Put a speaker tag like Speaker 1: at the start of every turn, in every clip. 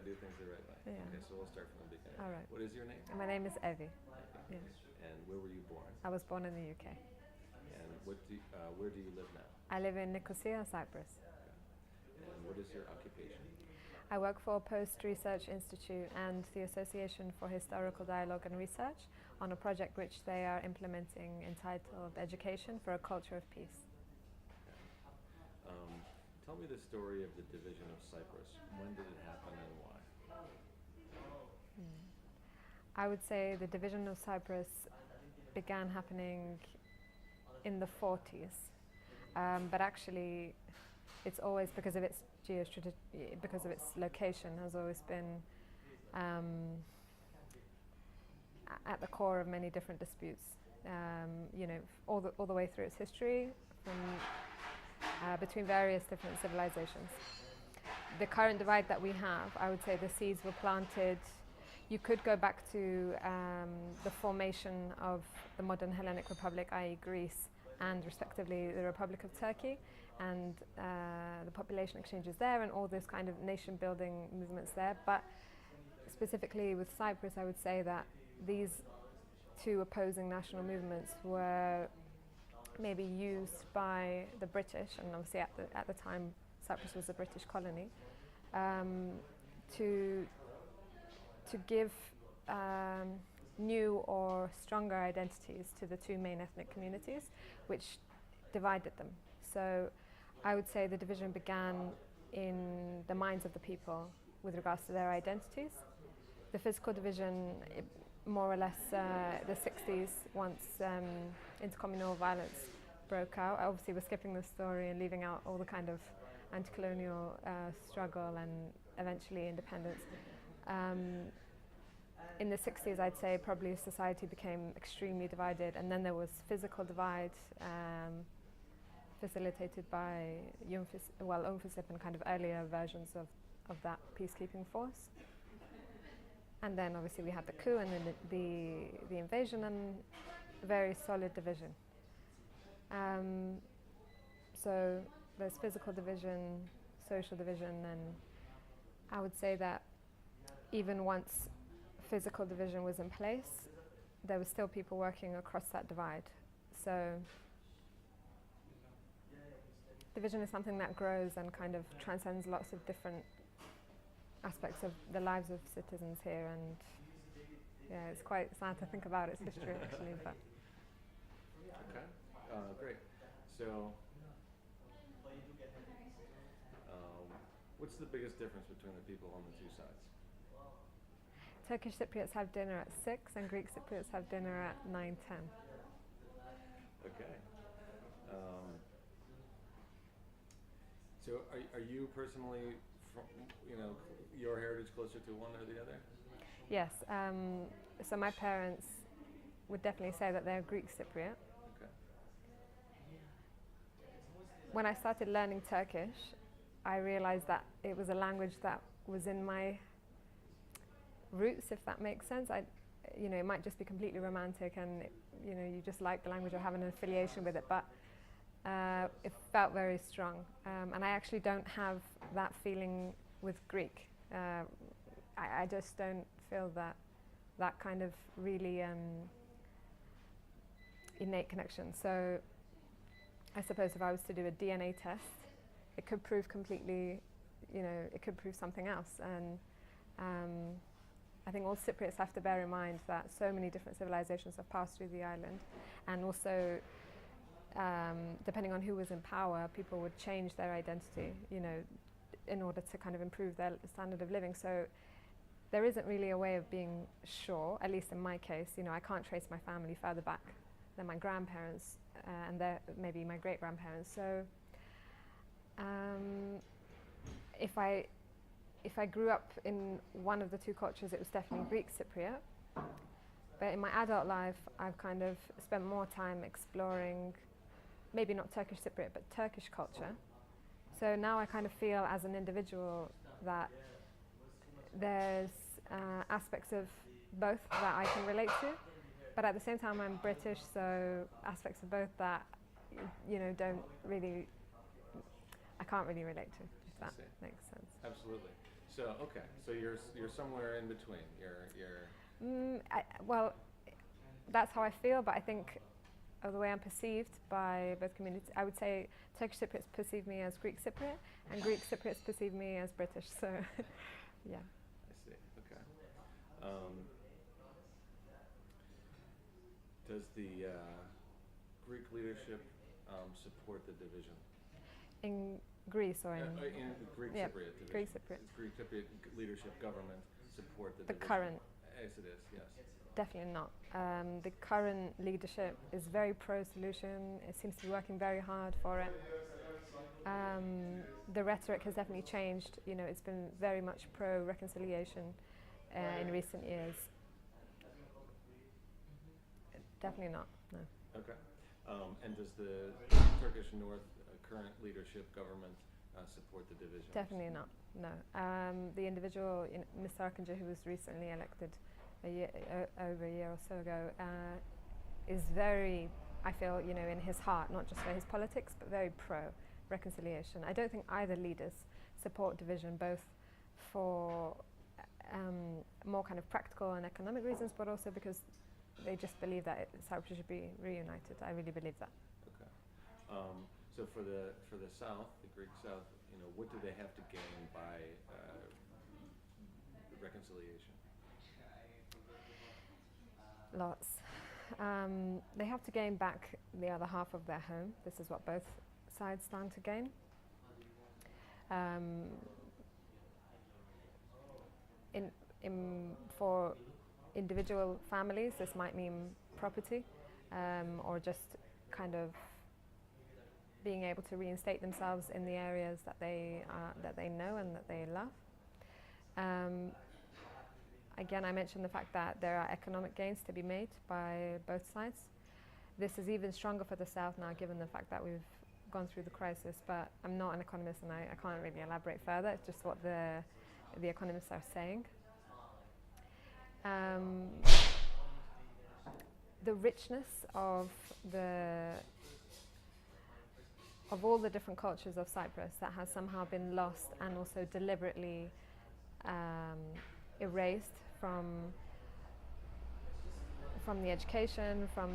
Speaker 1: do things the right way.
Speaker 2: Yeah.
Speaker 1: Okay, so we'll start from the beginning.
Speaker 2: All right.
Speaker 1: What is your name?
Speaker 2: My name is Evie.
Speaker 1: Okay.
Speaker 2: Yeah.
Speaker 1: And where were you born?
Speaker 2: I was born in the UK.
Speaker 1: And where do you live now?
Speaker 2: I live in Nicosia, Cyprus.
Speaker 1: Okay. And what is your occupation?
Speaker 2: I work for Post Research Institute and the Association for Historical Dialogue and Research on a project which they are implementing entitled Education for a Culture of Peace.
Speaker 1: Okay. Tell me the story of the division of Cyprus. When did it happen and why?
Speaker 2: I would say the division of Cyprus began happening in the 40s, but actually it's always because of its because of its location has always been at the core of many different disputes. All the way through its history, from between various different civilizations. The current divide that we have, I would say the seeds were planted. You could go back to the formation of the modern Hellenic Republic, i.e. Greece, and respectively the Republic of Turkey, and the population exchanges there and all this kind of nation building movements there. But specifically with Cyprus, I would say that these two opposing national movements were maybe used by the British, and obviously at the time Cyprus was a British colony, to give new or stronger identities to the two main ethnic communities, which divided them. So I would say the division began in the minds of the people with regards to their identities. The physical division, more or less the 60s, once intercommunal violence broke out. Obviously we're skipping the story and leaving out all the kind of anti-colonial struggle and eventually independence. In the 60s, I'd say probably society became extremely divided, and then there was physical divide facilitated by UNFICYP and kind of earlier versions of that peacekeeping force. And then obviously we had the coup and then the invasion and a very solid division. So there's physical division, social division, and I would say that even once physical division was in place, there were still people working across that divide. So division is something that grows and kind of transcends lots of different aspects of the lives of citizens here, and yeah, it's quite sad to think about its history actually. But
Speaker 1: okay, great. So, what's the biggest difference between the people on the two sides?
Speaker 2: Turkish Cypriots have dinner at 6 and Greek Cypriots have dinner at 9:10.
Speaker 1: Okay. So are you personally, from, your heritage closer to one or the other?
Speaker 2: Yes. So my parents would definitely say that they're Greek Cypriot.
Speaker 1: Okay.
Speaker 2: When I started learning Turkish, I realized that it was a language that was in my roots, if that makes sense. It might just be completely romantic and you just like the language or have an affiliation with it, but it felt very strong. And I actually don't have that feeling with Greek. I just don't feel that kind of really innate connection. So I suppose if I was to do a DNA test, it could prove completely, it could prove something else. And I think all Cypriots have to bear in mind that so many different civilizations have passed through the island, and also depending on who was in power, people would change their identity, in order to kind of improve their standard of living. So there isn't really a way of being sure, at least in my case. I can't trace my family further back than my grandparents and maybe my great-grandparents. So if I grew up in one of the two cultures, it was definitely Greek Cypriot. But in my adult life, I've kind of spent more time exploring, maybe not Turkish Cypriot, but Turkish culture. So now I kind of feel as an individual that there's aspects of both that I can relate to. But at the same time, I'm British, so aspects of both that, I can't really relate to, if that makes sense.
Speaker 1: Absolutely. So okay, so you're somewhere in between. You're
Speaker 2: Well, that's how I feel, but I think of the way I'm perceived by both communities, I would say Turkish Cypriots perceive me as Greek Cypriot, and Greek Cypriots perceive me as British. So, yeah.
Speaker 1: I see. Okay. Um, does the Greek leadership support the division?
Speaker 2: In Greece or in
Speaker 1: In Greek
Speaker 2: yeah,
Speaker 1: Cypriot division.
Speaker 2: Greek Cypriot.
Speaker 1: Greek Cypriot leadership government support the division?
Speaker 2: Current.
Speaker 1: As it is, yes.
Speaker 2: Definitely not. The current leadership is very pro-solution. It seems to be working very hard for it. The rhetoric has definitely changed. You know, it's been very much pro-reconciliation in recent years. Definitely not. No.
Speaker 1: Okay. And does the Turkish North current leadership government support the division?
Speaker 2: Definitely not. No. The individual, Mr. Akıncı, who was recently elected over a year or so ago, is very, I feel, you know, in his heart, not just for his politics, but very pro-reconciliation. I don't think either leaders support division, both for more kind of practical and economic reasons, but also because they just believe that Cyprus should be reunited. I really believe that.
Speaker 1: Okay. So for the South, the Greek South, you know, what do they have to gain by reconciliation?
Speaker 2: Lots. They have to gain back the other half of their home. This is what both sides stand to gain. For individual families, this might mean property, or just kind of being able to reinstate themselves in the areas that they know and that they love. Again, I mentioned the fact that there are economic gains to be made by both sides. This is even stronger for the South now, given the fact that we've gone through the crisis. But I'm not an economist, and I can't really elaborate further. It's just what the economists are saying. The richness of all the different cultures of Cyprus that has somehow been lost and also deliberately erased from the education, from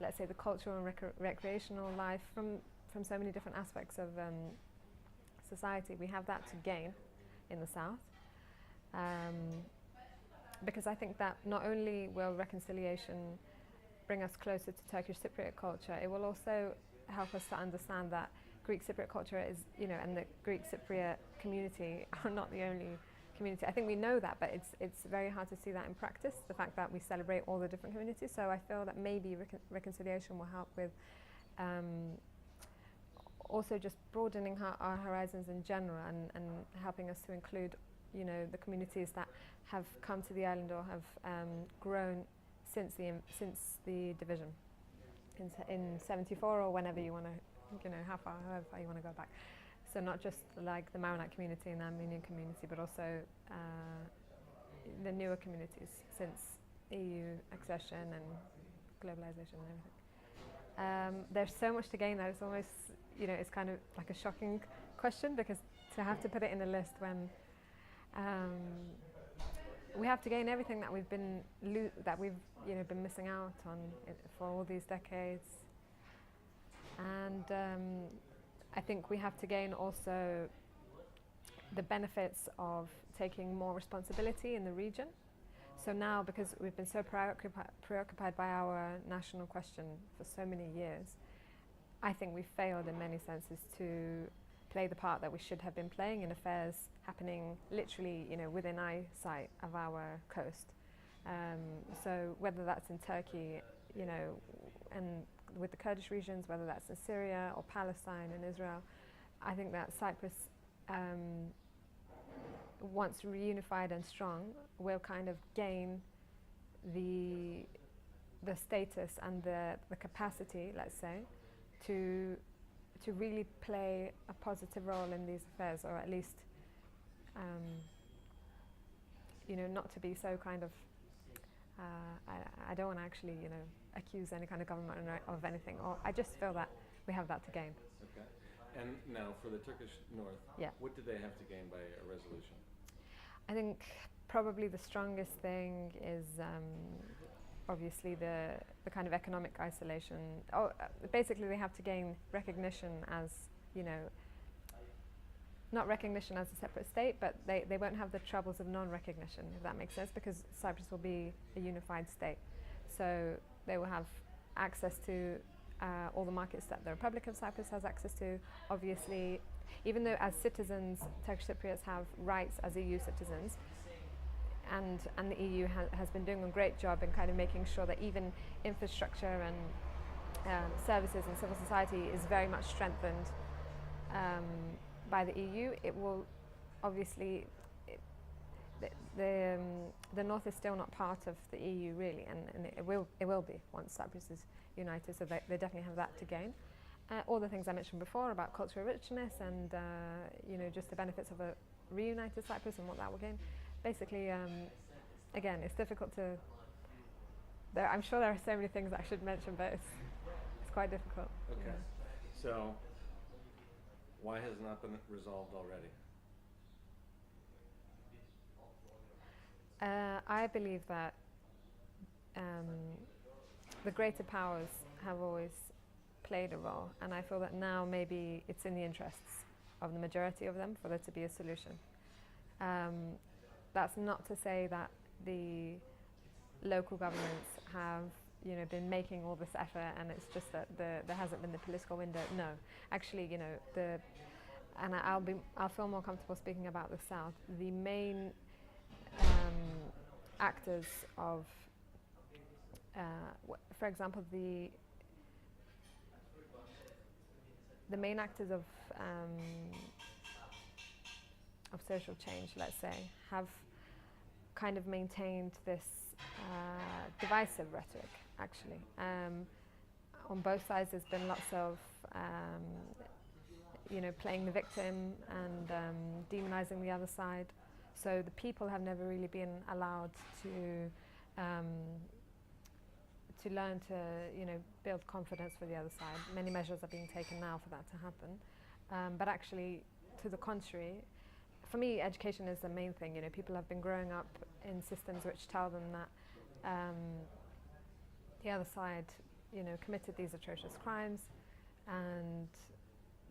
Speaker 2: let's say the cultural and recreational life, from so many different aspects of society. We have that to gain in the South, because I think that not only will reconciliation bring us closer to Turkish Cypriot culture, it will also help us to understand that Greek Cypriot culture is, you know, and the Greek Cypriot community are not the only community. I think we know that, but it's very hard to see that in practice, the fact that we celebrate all the different communities. So I feel that maybe reconciliation will help with also just broadening our horizons in general, and helping us to include, you know, the communities that have come to the island or have grown since the division in '74 or whenever you want to, you know, however far you want to go back. So not just like the Maronite community and the Armenian community, but also the newer communities since EU accession and globalization and everything. There's so much to gain that it's almost, you know, it's kind of like a shocking question, because to have to put it in a list when we have to gain everything that we've been you know, been missing out on for all these decades, and I think we have to gain also the benefits of taking more responsibility in the region. So now, because we've been so preoccupied by our national question for so many years, I think we failed in many senses to play the part that we should have been playing in affairs happening literally, you know, within eyesight of our coast. So whether that's in Turkey, you know, and with the Kurdish regions, whether that's in Syria or Palestine and Israel, I think that Cyprus, once reunified and strong, will kind of gain the status and the capacity, let's say, to really play a positive role in these affairs, or at least, you know, not to be so kind of, I don't want to actually, you know, accuse any kind of government of anything, or I just feel that we have that to gain.
Speaker 1: Okay. And now for the Turkish North,
Speaker 2: Yeah.
Speaker 1: what did they have to gain by a resolution?
Speaker 2: I think probably the strongest thing is obviously the kind of economic isolation. Basically, they have to gain recognition as, you know, not recognition as a separate state, but they won't have the troubles of non-recognition, if that makes sense, because Cyprus will be a unified state. So they will have access to all the markets that the Republic of Cyprus has access to. Obviously, even though as citizens, Turkish Cypriots have rights as EU citizens, and the EU has been doing a great job in kind of making sure that even infrastructure and services and civil society is very much strengthened by the EU. It will obviously, the North is still not part of the EU really, and it will be once Cyprus is united, so they definitely have that to gain. All the things I mentioned before about cultural richness and you know, just the benefits of a reunited Cyprus and what that will gain. Basically, again, it's difficult to. I'm sure there are so many things I should mention, but it's quite difficult.
Speaker 1: Okay.
Speaker 2: Yeah.
Speaker 1: So, why has it not been resolved already?
Speaker 2: I believe that the greater powers have always played a role, and I feel that now maybe it's in the interests of the majority of them for there to be a solution. That's not to say that the local governments have, you know, been making all this effort, and it's just that there hasn't been the political window. No, actually, you know, I'll feel more comfortable speaking about the South. The main actors of, for example, the main actors of social change, let's say, have kind of maintained this divisive rhetoric, actually. On both sides there's been lots of you know, playing the victim and demonizing the other side. So the people have never really been allowed to learn to, you know, build confidence for the other side. Many measures are being taken now for that to happen. But actually, to the contrary, for me, education is the main thing. You know, people have been growing up in systems which tell them that the other side, you know, committed these atrocious crimes, and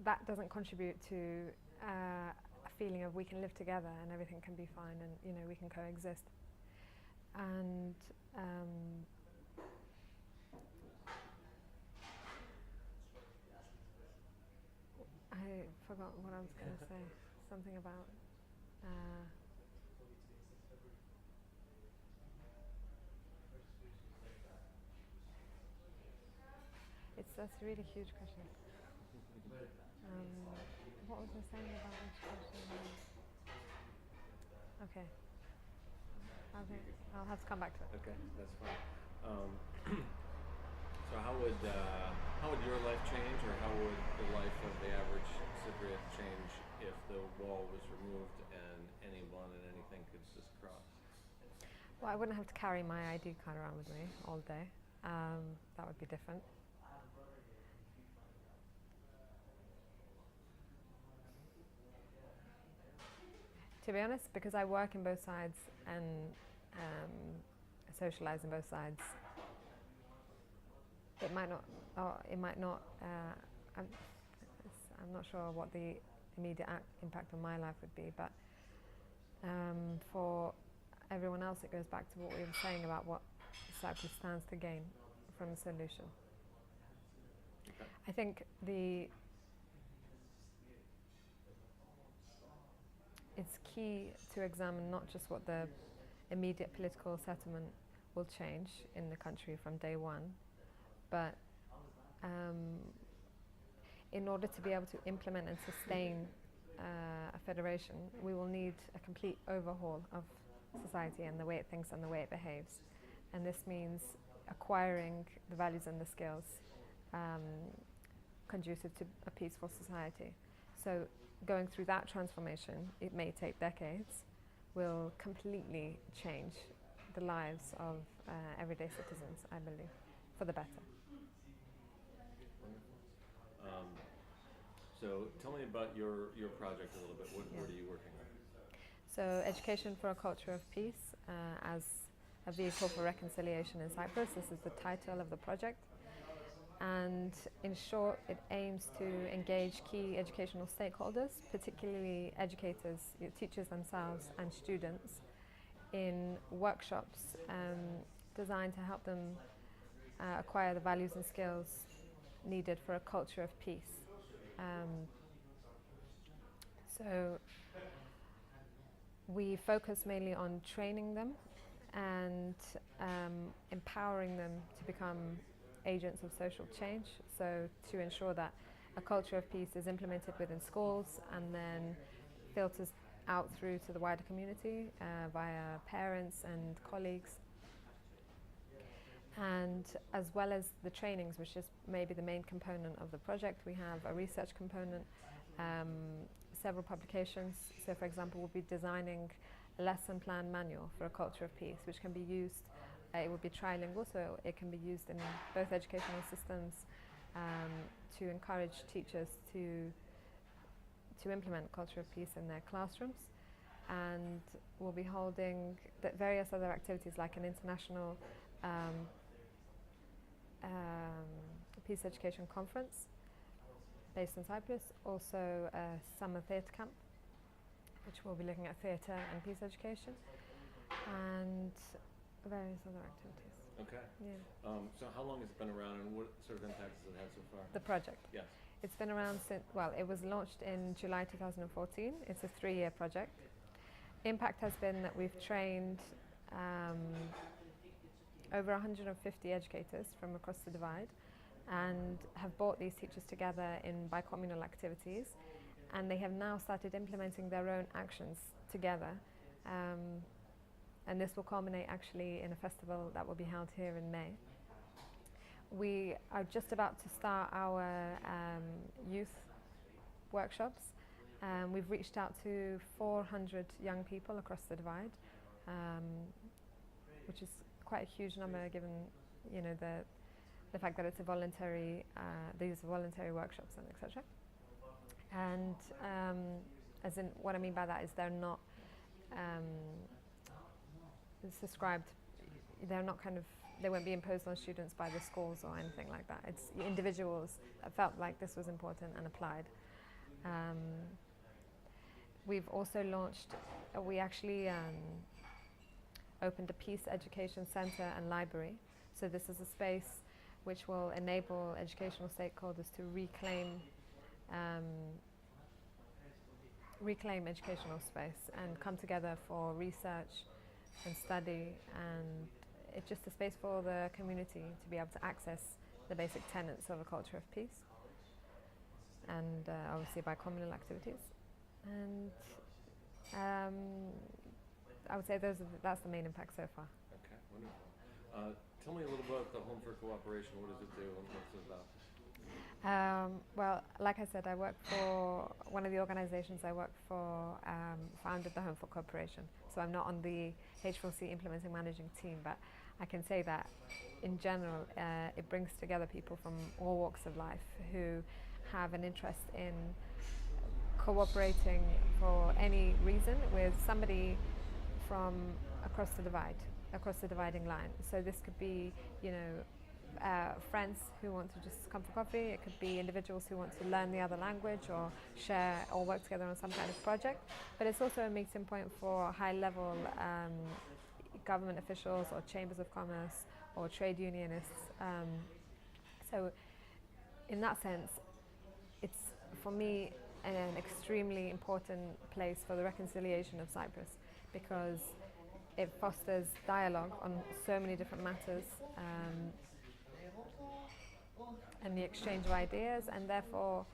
Speaker 2: that doesn't contribute to a feeling of we can live together and everything can be fine, and, you know, we can coexist. And I forgot what I was going to say. Something about. That's a really huge question. What was I saying about education? Okay. I'll have to come back to it.
Speaker 1: Okay, that's fine. So how would your life change, or how would the life of the average Cypriot change if the wall was removed and anyone and anything could just cross?
Speaker 2: Well, I wouldn't have to carry my ID card around with me all day. That would be different. To be honest, because I work in both sides and socialize in both sides, it might not. I'm not sure what the immediate impact on my life would be, but for everyone else, it goes back to what we were saying about what Cyprus stands to gain from the solution.
Speaker 1: Okay.
Speaker 2: I think it's key to examine not just what the immediate political settlement will change in the country from day one, but in order to be able to implement and sustain a federation, we will need a complete overhaul of society and the way it thinks and the way it behaves. And this means acquiring the values and the skills conducive to a peaceful society. So going through that transformation, it may take decades, will completely change the lives of everyday citizens, I believe, for the better.
Speaker 1: So tell me about your project a little bit.
Speaker 2: Yeah.
Speaker 1: What are you working on?
Speaker 2: So, Education for a Culture of Peace as a vehicle for reconciliation in Cyprus. This is the title of the project. And in short, it aims to engage key educational stakeholders, particularly educators, teachers themselves, and students, in workshops designed to help them acquire the values and skills needed for a culture of peace. So we focus mainly on training them and empowering them to become agents of social change, so to ensure that a culture of peace is implemented within schools and then filters out through to the wider community via parents and colleagues. And as well as the trainings, which is maybe the main component of the project, we have a research component, several publications. So for example, we'll be designing a lesson plan manual for a culture of peace, which can be used, it will be trilingual, so it can be used in both educational systems to encourage teachers to implement culture of peace in their classrooms. And we'll be holding various other activities like an international peace education conference based in Cyprus, also a summer theatre camp, which will be looking at theatre and peace education, and various other activities.
Speaker 1: Okay.
Speaker 2: Yeah.
Speaker 1: So how long has it been around, and what sort of impacts has it had so far?
Speaker 2: The project.
Speaker 1: Yes.
Speaker 2: It's been around since, well, it was launched in July 2014. It's a 3-year project. Impact has been that we've trained over 150 educators from across the divide and have brought these teachers together in bicommunal activities, and they have now started implementing their own actions together, and this will culminate actually in a festival that will be held here in May. We are just about to start our youth workshops. We've reached out to 400 young people across the divide, which is quite a huge number given, you know, the fact that it's a voluntary, these are voluntary workshops and etc. And as in, what I mean by that is they're not subscribed, they're not kind of, they won't be imposed on students by the schools or anything like that. It's individuals that felt like this was important and applied. We've also launched, we actually opened a Peace Education Centre and Library. So this is a space which will enable educational stakeholders to reclaim educational space and come together for research and study, and it's just a space for the community to be able to access the basic tenets of a culture of peace, and obviously by communal activities. And I would say that's the main impact so far.
Speaker 1: Okay, wonderful. Tell me a little about the Home for Cooperation. What does it do and what's it about?
Speaker 2: Well, like I said, I work for one of the organizations I work for, founded the Home for Cooperation. So I'm not on the H4C implementing managing team, but I can say that in general, it brings together people from all walks of life who have an interest in cooperating for any reason with somebody from across the divide, across the dividing line. So this could be, you know, friends who want to just come for coffee. It could be individuals who want to learn the other language or share or work together on some kind of project. But it's also a meeting point for high-level government officials or chambers of commerce or trade unionists. So in that sense, it's, for me, an extremely important place for the reconciliation of Cyprus, because it fosters dialogue on so many different matters, and the exchange of ideas, and therefore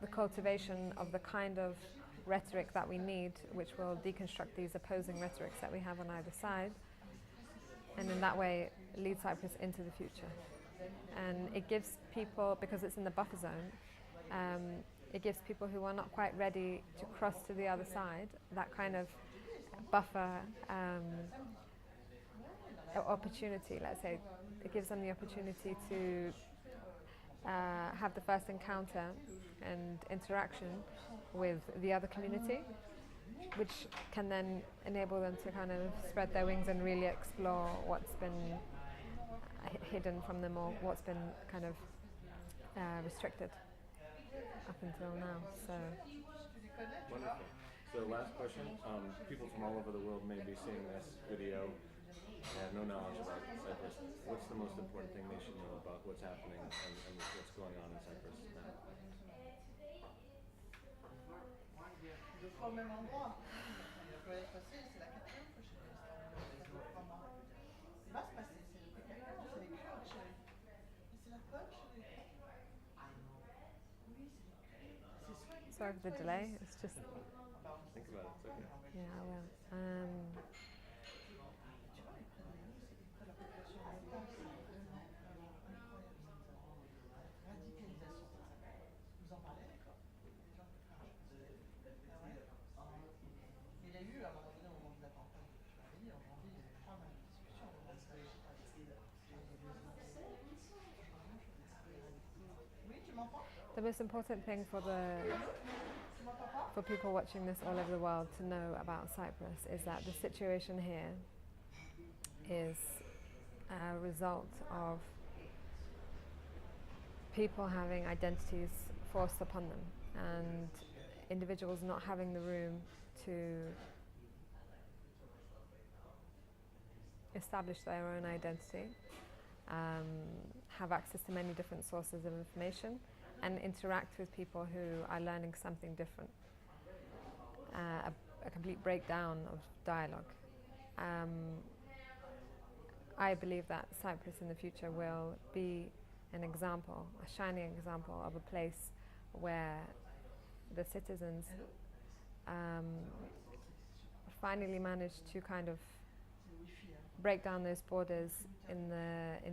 Speaker 2: the cultivation of the kind of rhetoric that we need, which will deconstruct these opposing rhetorics that we have on either side, and in that way lead Cyprus into the future. And it gives people, because it's in the buffer zone, it gives people who are not quite ready to cross to the other side that kind of buffer opportunity, let's say. It gives them the opportunity to have the first encounter and interaction with the other community, which can then enable them to kind of spread their wings and really explore what's been hidden from them, or what's been kind of restricted up until now. So
Speaker 1: Wonderful. So last question. People from all over the world may be seeing this video and have no knowledge about Cyprus. What's the most important thing they should know about what's happening and what's going on in Cyprus now?
Speaker 3: Deux fois au même endroit. Je dois être passé, c'est la quatrième fois chez les Istanbul. Il va se passer, c'est le PKK, c'est les Kurdes, chérie. Mais c'est la peur, chérie. Oui, c'est les Kurdes. C'est soit
Speaker 2: sorry for the delay. It's just
Speaker 1: Think about it. It's okay.
Speaker 2: yeah, I will.
Speaker 3: Tu vois, ils prennent la population en otage, c'est vraiment incroyable. Radicalisation. Vous en parlez à l'école? Les gens qui font ah ouais. Il y a eu, à un moment donné, au moment de l'attentat de Charlie, en janvier, il y avait pas mal de discussions. Oui, tu m'entends?
Speaker 2: The most important thing for people watching this all over the world to know about Cyprus is that the situation here is a result of people having identities forced upon them and individuals not having the room to establish their own identity, have access to many different sources of information, and interact with people who are learning something different. A complete breakdown of dialogue. I believe that Cyprus in the future will be an example, a shining example of a place where the citizens finally managed to kind of break down those borders in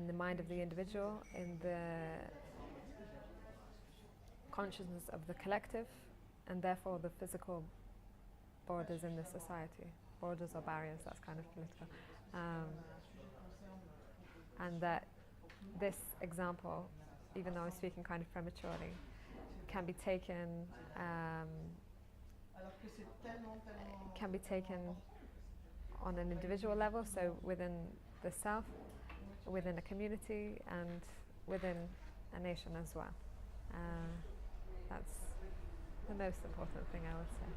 Speaker 2: the mind of the individual, in the consciousness of the collective, and therefore the physical borders in the society. Borders or barriers, that's kind of political. And that this example, even though I'm speaking kind of prematurely, can be taken on an individual level, so within the self, within a community, and within a nation as well. That's the most important thing I would say.